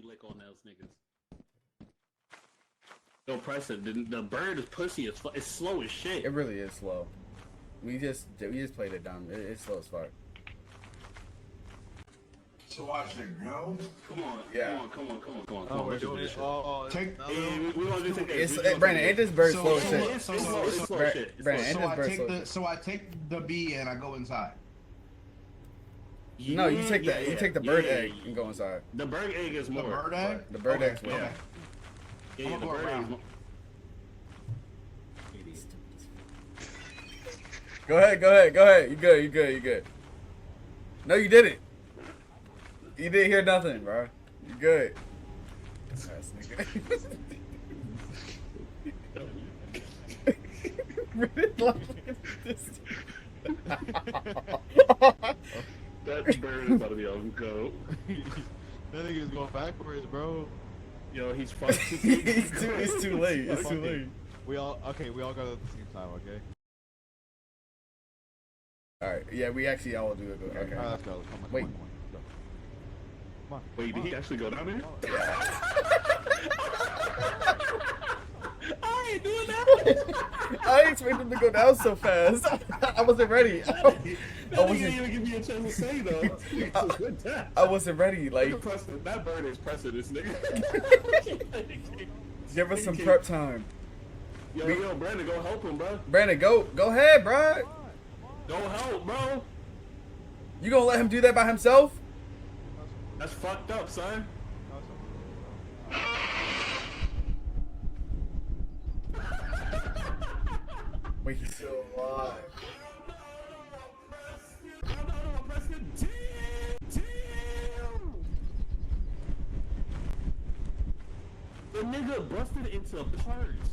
pussy lick on those niggas. Yo, Preston, the bird is pussy as fuck. It's slow as shit. It really is slow. We just played it dumb. It's slow as fuck. So watch it go. Come on, Yeah. come on. Oh, we're doing it. Take. We want to take It's Brandon. Ain't this bird slow as shit? It's slow as shit. Brandon, ain't this bird slow? So I take the bee and I go inside. No, you take the bird egg and go inside. The bird egg is more. The bird egg. The bird egg's more. Okay. Yeah, the bird egg is more. Go ahead. You good. No, you didn't. You didn't hear nothing, bro. You good. Ass nigga. That bird is about to be on go. That nigga's going backwards, bro. Yo, he's fucking. It's too late. It's too late. We all got it at the same time, okay? Alright, yeah, we actually all do it. Okay. Alright, let's go. Come on, Wait. Come on. Wait, did he actually go down there? I ain't doing that. I didn't expect him to go down so fast. I wasn't ready. That didn't even give me a chance to say though. I wasn't ready. Like, that bird is pressing this nigga. give us some prep time. Yo, Brandon, go help him, bro. Brandon, go ahead, bro. Go help, bro. You gonna let him do that by himself? That's fucked up, son. Wait, he's still alive. No, Preston. Damn. The nigga busted into parts.